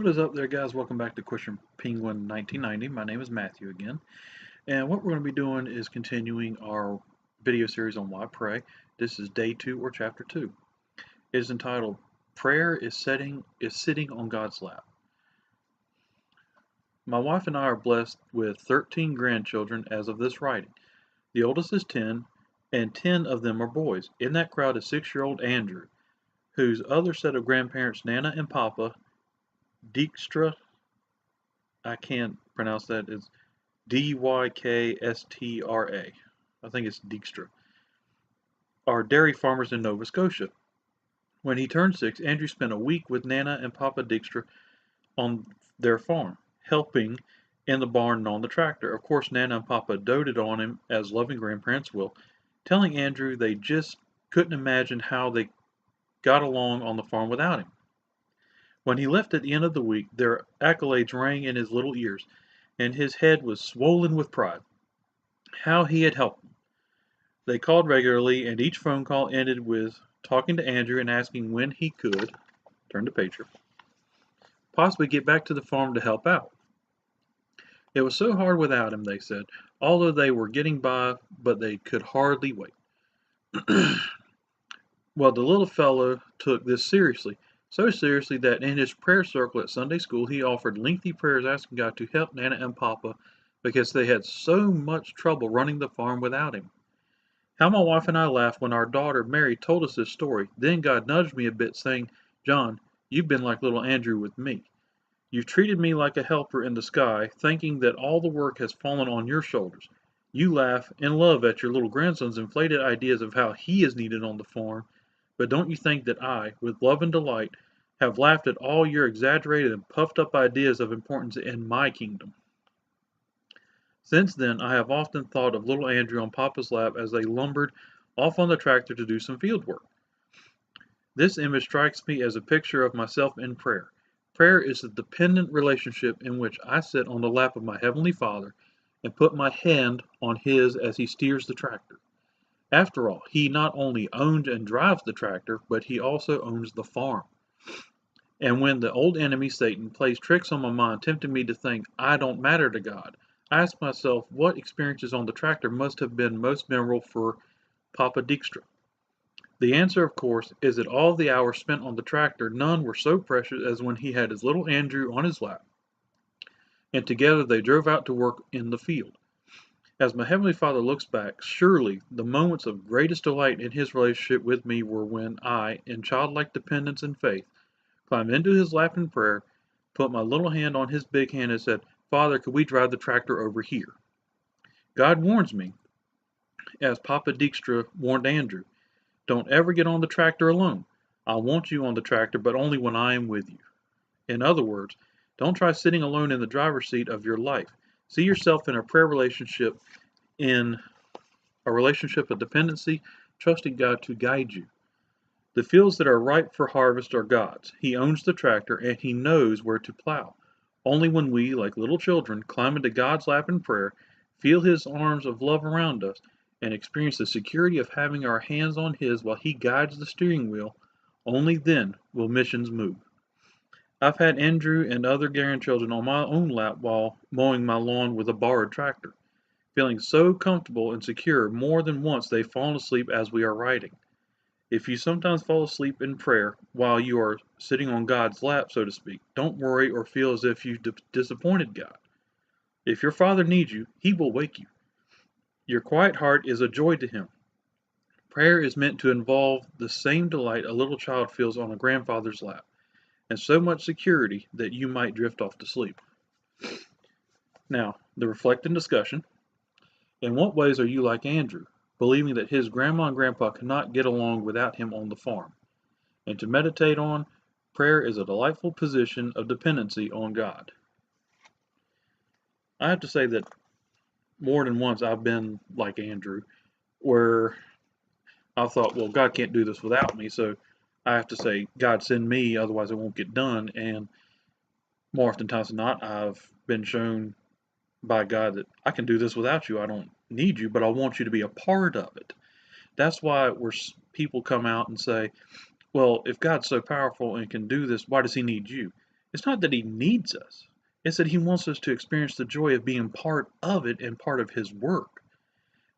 What is up there, guys? Welcome back to Question Penguin 1990. My name is Matthew again, and what we're going to be doing is continuing our video series on why pray. This is day 2 or chapter 2. It is entitled "Prayer is Sitting on God's Lap." My wife and I are blessed with 13 grandchildren as of this writing. The oldest is 10, and 10 of them are boys. In that crowd is 6-year-old Andrew, whose other set of grandparents, Nana and Papa Dijkstra, I can't pronounce that, is Dykstra. I think it's Dijkstra, are dairy farmers in Nova Scotia. When he turned 6, Andrew spent a week with Nana and Papa Dijkstra on their farm, helping in the barn and on the tractor. Of course, Nana and Papa doted on him, as loving grandparents will, telling Andrew they just couldn't imagine how they got along on the farm without him. When he left at the end of the week, their accolades rang in his little ears, and his head was swollen with pride. How he had helped them. They called regularly, and each phone call ended with talking to Andrew and asking when he could, turn the pager, possibly get back to the farm to help out. It was so hard without him, they said, although they were getting by, but they could hardly wait. Well, the little fellow took this seriously, so seriously that in his prayer circle at Sunday school he offered lengthy prayers asking God to help Nana and Papa because they had so much trouble running the farm without him. How my wife and I laughed when our daughter Mary told us this story. Then God nudged me a bit, saying, "John, you've been like little Andrew with me. You've treated me like a helper in the sky, thinking that all the work has fallen on your shoulders. You laugh and love at your little grandson's inflated ideas of how he is needed on the farm, but don't you think that I, with love and delight, have laughed at all your exaggerated and puffed up ideas of importance in my kingdom?" Since then, I have often thought of little Andrew on Papa's lap as they lumbered off on the tractor to do some field work. This image strikes me as a picture of myself in prayer. Prayer is a dependent relationship in which I sit on the lap of my Heavenly Father and put my hand on His as He steers the tractor. After all, He not only owns and drives the tractor, but He also owns the farm. And when the old enemy, Satan, plays tricks on my mind, tempting me to think I don't matter to God, I ask myself what experiences on the tractor must have been most memorable for Papa Dijkstra. The answer, of course, is that all the hours spent on the tractor, none were so precious as when he had his little Andrew on his lap, and together they drove out to work in the field. As my Heavenly Father looks back, surely the moments of greatest delight in His relationship with me were when I, in childlike dependence and faith, climbed into His lap in prayer, put my little hand on His big hand and said, "Father, could we drive the tractor over here?" God warns me, as Papa Dijkstra warned Andrew, "Don't ever get on the tractor alone. I want you on the tractor, but only when I am with you." In other words, don't try sitting alone in the driver's seat of your life. See yourself in a prayer relationship, in a relationship of dependency, trusting God to guide you. The fields that are ripe for harvest are God's. He owns the tractor, and He knows where to plow. Only when we, like little children, climb into God's lap in prayer, feel His arms of love around us, and experience the security of having our hands on His while He guides the steering wheel, only then will missions move. I've had Andrew and other grandchildren on my own lap while mowing my lawn with a borrowed tractor, feeling so comfortable and secure more than once they've fallen asleep as we are riding. If you sometimes fall asleep in prayer while you are sitting on God's lap, so to speak, don't worry or feel as if you've disappointed God. If your Father needs you, He will wake you. Your quiet heart is a joy to Him. Prayer is meant to involve the same delight a little child feels on a grandfather's lap, and so much security that you might drift off to sleep. Now, the reflect and discussion. In what ways are you like Andrew, believing that his grandma and grandpa cannot get along without him on the farm? And to meditate on, prayer is a delightful position of dependency on God. I have to say that more than once I've been like Andrew, where I thought, well, God can't do this without me, so I have to say, God, send me, otherwise it won't get done. And more oftentimes than not, I've been shown by God that I can do this without you. I don't need you, but I want you to be a part of it. That's why people come out and say, well, if God's so powerful and can do this, why does He need you? It's not that he needs us. It's that he wants us to experience the joy of being part of it and part of his work.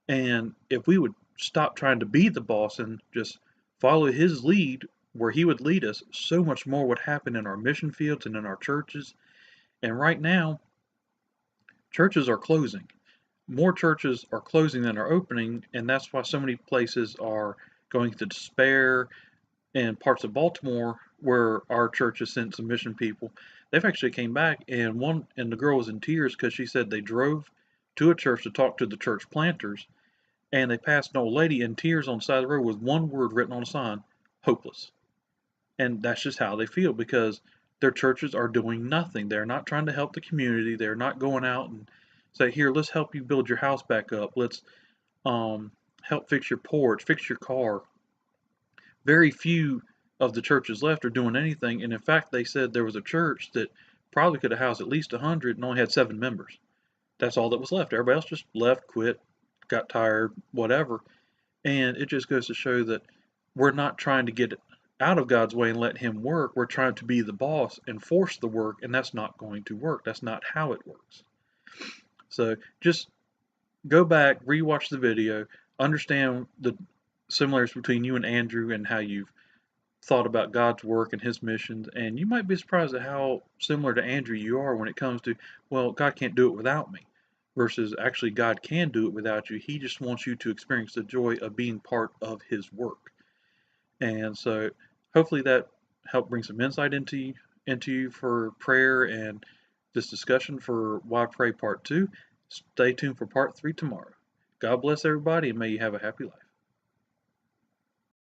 And if we would stop trying to be the boss and just follow his lead where he would lead us, so much more would happen in our mission fields and in our churches. And right now, churches are closing. More churches are closing than are opening, and that's why so many places are going to despair. In parts of Baltimore where our church has sent some mission people, they've actually came back, and the girl was in tears because she said they drove to a church to talk to the church planters, and they passed an old lady in tears on the side of the road with one word written on a sign: hopeless. And that's just how they feel because their churches are doing nothing. They're not trying to help the community. They're not going out and say, here, let's help you build your house back up. Let's help fix your porch, fix your car. Very few of the churches left are doing anything. And in fact, they said there was a church that probably could have housed at least 100 and only had 7 members. That's all that was left. Everybody else just left, quit, got tired, whatever. And it just goes to show that we're not trying to get out of God's way and let Him work. We're trying to be the boss and force the work, and that's not going to work. That's not how it works. So just go back, rewatch the video, understand the similarities between you and Andrew and how you've thought about God's work and His missions, and you might be surprised at how similar to Andrew you are when it comes to, well, God can't do it without me, versus actually God can do it without you. He just wants you to experience the joy of being part of His work. And so hopefully that helped bring some insight into you for prayer and this discussion for Why Pray Part 2. Stay tuned for Part 3 tomorrow. God bless everybody and may you have a happy life.